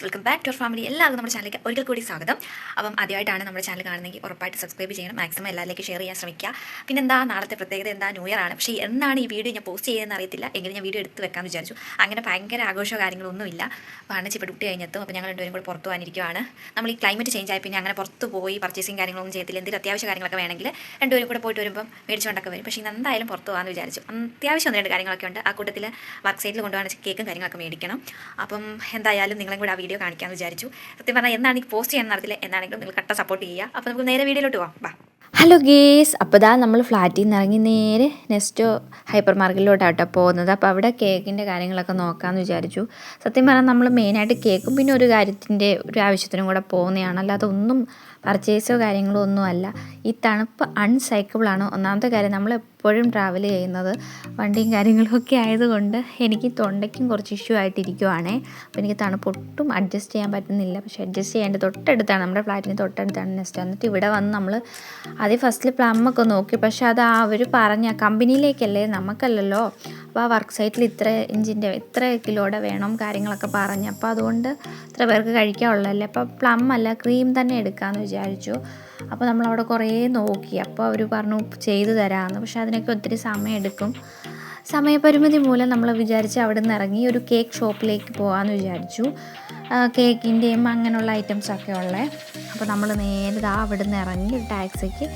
Welcome back to our family. എല്ലാവർക്കും നമ്മുടെ ചാനലിലേക്ക് ഒരിക്കൽ കൂടി സ്വാഗതം. അപ്പം ആദ്യമായിട്ടാണ് നമ്മുടെ ചാനൽ കാണുന്നതെങ്കിൽ ഉറപ്പായിട്ട് സബ്സ്ക്രൈബ് ചെയ്യണം. മാക്സിമം എല്ലാവരിലേക്ക് ഷെയർ ചെയ്യാൻ ശ്രമിക്കുക. പിന്നെ എന്താ നാളത്തെ പ്രത്യേകത എന്താ, ന്യൂ ഇയർ ആണ്. പക്ഷേ എന്നാണ് ഈ വീഡിയോ ഞാൻ പോസ്റ്റ് ചെയ്യുന്നതെന്ന് അറിയത്തില്ല. എങ്കിലും ഞാൻ വീഡിയോ എടുത്ത് വെക്കാമെന്ന് വിചാരിച്ചു. അങ്ങനെ ഭയങ്കര ആഘോഷമോ കാര്യങ്ങളൊന്നുമില്ല. അപ്പോൾ അണ്ണച്ചി ഇപ്പോൾ ഡ്യൂട്ടി കഴിഞ്ഞെത്തും. അപ്പോൾ ഞങ്ങൾ രണ്ടുപേരും കൂടെ പുറത്ത് പോകാനിരിക്കുകയാണ്. നമ്മൾ ഈ ക്ലൈമറ്റ് ചേഞ്ച് ആയി പിന്നെ അങ്ങനെ പുറത്ത് പോയി പർച്ചേസിങ് കാര്യങ്ങളൊന്നും ചെയ്യത്തില്ല. എന്തെങ്കിലും അത്യാവശ്യ കാര്യങ്ങളൊക്കെ വേണമെങ്കിൽ രണ്ടുപേരും കൂടെ പോയിട്ട് വരുമ്പം മേടിച്ചുകൊണ്ടൊക്കെ വരും. പക്ഷേ ഇന്ന് എന്തായാലും പുറത്ത് പോകാമെന്ന് വിചാരിച്ചു. അത്യാവശ്യം ഒന്ന് രണ്ട് കാര്യങ്ങളൊക്കെ ഉണ്ട്. ആ കൂട്ടത്തിൽ വർക്ക് സൈറ്റിൽ കൊണ്ടുപോകാൻ കേക്കും കാര്യങ്ങളൊക്കെ മേടിക്കണം. അപ്പം എന്തായാലും നിങ്ങളും കൂടെ ആ വീഡിയോ കാണിക്കാമെന്ന് വിചാരിച്ചു. സത്യം പറഞ്ഞാൽ എന്നാണ് എനിക്ക് പോസ്റ്റ് ചെയ്യാൻ നടത്തില്ല. എന്നാണെങ്കിലും നിങ്ങൾ കട്ട സപ്പോർട്ട് ചെയ്യുക. അപ്പോൾ നമുക്ക് നേരെ വീഡിയോയിലോട്ട് പോകാം. ബാ. ഹലോ ഗേസ്, അപ്പോൾ ഇതാ നമ്മൾ ഫ്ലാറ്റിൽ നിന്ന് ഇറങ്ങി നേരെ നെക്സ്റ്റ് ഹൈപ്പർ മാർക്കറ്റിലോട്ടാട്ടോ പോകുന്നത്. അപ്പോൾ അവിടെ കേക്കിൻ്റെ കാര്യങ്ങളൊക്കെ നോക്കാമെന്ന് വിചാരിച്ചു. സത്യം പറഞ്ഞാൽ നമ്മൾ മെയിനായിട്ട് കേക്കും പിന്നെ ഒരു കാര്യത്തിൻ്റെ ഒരു ആവശ്യത്തിനും കൂടെ പോകുന്നതാണ്. അല്ലാതെ ഒന്നും പർച്ചേസോ കാര്യങ്ങളോ ഒന്നും അല്ല. ഈ തണുപ്പ് അൺസൈക്കിളാണ് ഒന്നാമത്തെ കാര്യം. നമ്മളെപ്പോഴും ട്രാവൽ ചെയ്യുന്നത് വണ്ടിയും കാര്യങ്ങളൊക്കെ ആയതുകൊണ്ട് എനിക്ക് തൊണ്ടയ്ക്കും കുറച്ച് ഇഷ്യൂ ആയിട്ടിരിക്കുവാണേ. അപ്പോൾ എനിക്ക് തണുപ്പ് ഒട്ടും അഡ്ജസ്റ്റ് ചെയ്യാൻ പറ്റുന്നില്ല. പക്ഷേ അഡ്ജസ്റ്റ് ചെയ്യാൻ തൊട്ടടുത്താണ്, നമ്മുടെ ഫ്ലാറ്റിന് തൊട്ടടുത്താണ് നെക്സ്റ്റ്. എന്നിട്ട് ഇവിടെ വന്ന് നമ്മൾ ആദ്യം ഫസ്റ്റിൽ പ്ലമ്മൊക്കെ നോക്കി. പക്ഷേ അത് അവർ പറഞ്ഞ കമ്പനിയിലേക്കല്ലേ, നമുക്കല്ലല്ലോ. അപ്പോൾ ആ വർക്ക് സൈറ്റിൽ ഇത്ര ഇഞ്ചിൻ്റെ ഇത്ര കിലോയുടെ വേണം കാര്യങ്ങളൊക്കെ പറഞ്ഞു. അപ്പോൾ അതുകൊണ്ട് ഇത്ര പേർക്ക് കഴിക്കാനുള്ളതല്ലേ, അപ്പോൾ പ്ലം അല്ല ക്രീം തന്നെ എടുക്കാമെന്ന് വിചാരിച്ചു. അപ്പോൾ നമ്മളവിടെ കുറേ നോക്കി. അപ്പോൾ അവർ പറഞ്ഞു ചെയ്തു തരാമെന്ന്. പക്ഷേ അതിനൊക്കെ ഒത്തിരി സമയം എടുക്കും. സമയപരിമിതി മൂലം നമ്മൾ വിചാരിച്ച് അവിടെ നിന്ന് ഇറങ്ങി ഒരു കേക്ക് ഷോപ്പിലേക്ക് പോകാമെന്ന് വിചാരിച്ചു. കേക്കിൻ്റെയും അങ്ങനെയുള്ള ഐറ്റംസൊക്കെ ഉള്ളത്. അപ്പോൾ നമ്മൾ നേരെ അവിടെ നിന്ന് ഇറങ്ങി ഒരു ടാക്സിക്ക്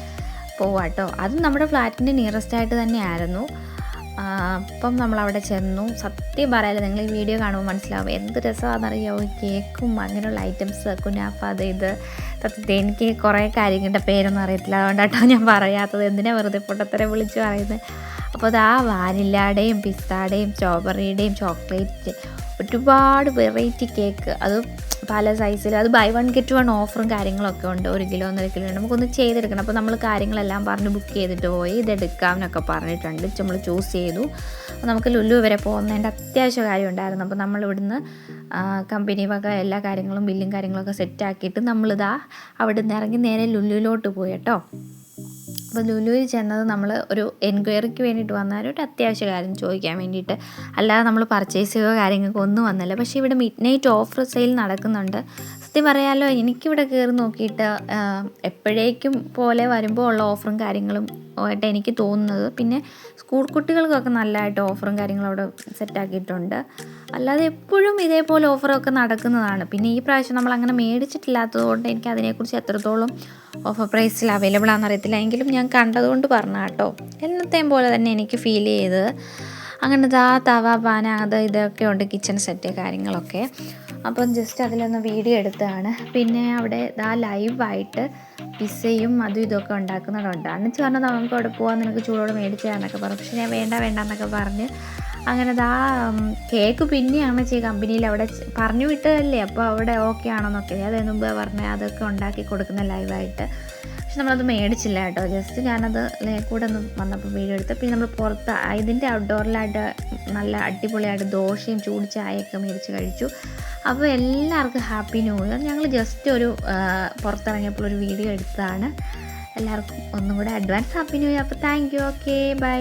പോവാട്ടോ. അതും നമ്മുടെ ഫ്ലാറ്റിൻ്റെ നിയറസ്റ്റ് ആയിട്ട് തന്നെയായിരുന്നു. അപ്പം നമ്മളവിടെ ചെന്നു. സത്യം പറയാലോ, നിങ്ങൾ ഈ വീഡിയോ കാണുമ്പോൾ മനസ്സിലാവും എന്ത് രസമാണെന്നറിയാമോ. കേക്കും അങ്ങനെയുള്ള ഐറ്റംസ്, കുനാഫ, അത് ഇത്. സത്യത്തിൽ എനിക്ക് കുറേ കാര്യങ്ങളുടെ പേരൊന്നും അറിയത്തില്ല, അതുകൊണ്ടാട്ടോ ഞാൻ പറയാത്തത്. എന്തിനാ വെറുതെ പൊട്ടത്തരെ വിളിച്ച് പറയുന്നത്. അപ്പോൾ അത് ആ വാനിലയുടെയും പിസ്തായുടെയും സ്ട്രോബെറിയുടെയും ചോക്ലേറ്റ് ഒരുപാട് വെറൈറ്റി കേക്ക്, അത് പല സൈസിൽ. അത് ബൈ 1 get 1 ഓഫറും കാര്യങ്ങളൊക്കെ ഉണ്ട്. 1 കിലോ 1.5 കിലോ ഉണ്ട്. നമുക്കൊന്ന് ചെയ്തെടുക്കണം. അപ്പോൾ നമ്മൾ കാര്യങ്ങളെല്ലാം പറഞ്ഞ് ബുക്ക് ചെയ്തിട്ട് പോയി. ഇതെടുക്കാമെന്നൊക്കെ പറഞ്ഞിട്ടുണ്ട്. നമ്മൾ ചൂസ് ചെയ്തു. അപ്പോൾ നമുക്ക് ലുലു വരെ പോകുന്നതിൻ്റെ അത്യാവശ്യ കാര്യം ഉണ്ടായിരുന്നു. അപ്പോൾ നമ്മളിവിടുന്ന് കമ്പനി വക എല്ലാ കാര്യങ്ങളും ബില്ലും കാര്യങ്ങളൊക്കെ സെറ്റാക്കിയിട്ട് നമ്മളിതാ അവിടെ നിന്ന് ഇറങ്ങി നേരെ ലുലുവിലോട്ട് പോയി കേട്ടോ. അപ്പോൾ ലുലുവിൽ ചെന്നത് നമ്മൾ ഒരു എൻക്വയറിക്ക് വേണ്ടിയിട്ട് വന്നാൽ ഒരു അത്യാവശ്യ കാര്യം ചോദിക്കാൻ വേണ്ടിയിട്ട്, അല്ലാതെ നമ്മൾ പർച്ചേസ് ചെയ്യുകയോ കാര്യങ്ങൾക്ക് ഒന്നും വന്നില്ല. പക്ഷേ ഇവിടെ മിഡ് നൈറ്റ് ഓഫർ സെയിൽ നടക്കുന്നുണ്ട്. സത്യം പറയാമല്ലോ, എനിക്കിവിടെ കയറി നോക്കിയിട്ട് എപ്പോഴേക്കും പോലെ വരുമ്പോൾ ഉള്ള ഓഫറും കാര്യങ്ങളും ആയിട്ട് എനിക്ക് തോന്നുന്നത്. പിന്നെ സ്കൂൾ കുട്ടികൾക്കൊക്കെ നല്ലതായിട്ട് ഓഫറും കാര്യങ്ങളും അവിടെ സെറ്റാക്കിയിട്ടുണ്ട്. അല്ലാതെ എപ്പോഴും ഇതേപോലെ ഓഫറൊക്കെ നടക്കുന്നതാണ്. പിന്നെ ഈ പ്രാവശ്യം നമ്മൾ അങ്ങനെ മേടിച്ചിട്ടില്ലാത്തത് കൊണ്ട് എനിക്ക് അതിനെക്കുറിച്ച് എത്രത്തോളം ഓഫർ പ്രൈസിൽ അവൈലബിൾ ആണെന്നറിയത്തില്ല. എങ്കിലും ഞാൻ കണ്ടതുകൊണ്ട് പറഞ്ഞ കേട്ടോ. എന്നത്തെയും പോലെ തന്നെ എനിക്ക് ഫീൽ ചെയ്തത്. അങ്ങനെ തവ പാന അത് ഇതൊക്കെ ഉണ്ട്, കിച്ചൺ സെറ്റ് കാര്യങ്ങളൊക്കെ. അപ്പം ജസ്റ്റ് അതിലൊന്ന് വീഡിയോ എടുത്തതാണ്. പിന്നെ അവിടെ ലൈവായിട്ട് പിസ്സയും അതും ഇതൊക്കെ ഉണ്ടാക്കുന്നുണ്ട്. അന്നിച്ച് പറഞ്ഞത് നമുക്ക് അവിടെ പോകാൻ നിനക്ക് ചൂടോടെ മേടിച്ചു തരാമെന്നൊക്കെ പറഞ്ഞു. പക്ഷേ ഞാൻ വേണ്ട എന്നൊക്കെ പറഞ്ഞ് അങ്ങനെ കേക്ക് പിന്നെയാണ് കമ്പനിയിൽ അവിടെ പറഞ്ഞു വിട്ടതല്ലേ. അപ്പോൾ അവിടെ ഓക്കെ ആണെന്നൊക്കെ അതിന് മുമ്പ് പറഞ്ഞാൽ അതൊക്കെ ഉണ്ടാക്കി കൊടുക്കുന്ന ലൈവായിട്ട്. പക്ഷെ നമ്മളത് മേടിച്ചില്ല കേട്ടോ. ജസ്റ്റ് ഞാനത് കൂടെ ഒന്ന് വന്നപ്പോൾ വീഡിയോ എടുത്ത്. പിന്നെ നമ്മൾ പുറത്ത് ഇതിൻ്റെ ഔട്ട്ഡോറിലായിട്ട് നല്ല അടിപൊളിയായിട്ട് ദോശയും ചൂട് ചായയൊക്കെ മേടിച്ച് കഴിച്ചു. അപ്പോൾ എല്ലാവർക്കും ഹാപ്പി ന്യൂ ഇയർ. ഞങ്ങൾ ജസ്റ്റ് ഒരു പുറത്തിറങ്ങിയപ്പോൾ ഒരു വീഡിയോ എടുത്തതാണ്. എല്ലാവർക്കും ഒന്നും കൂടെ അഡ്വാൻസ് ഹാപ്പി ന്യൂ ഇയർ. അപ്പോൾ താങ്ക് യു. Okay, by.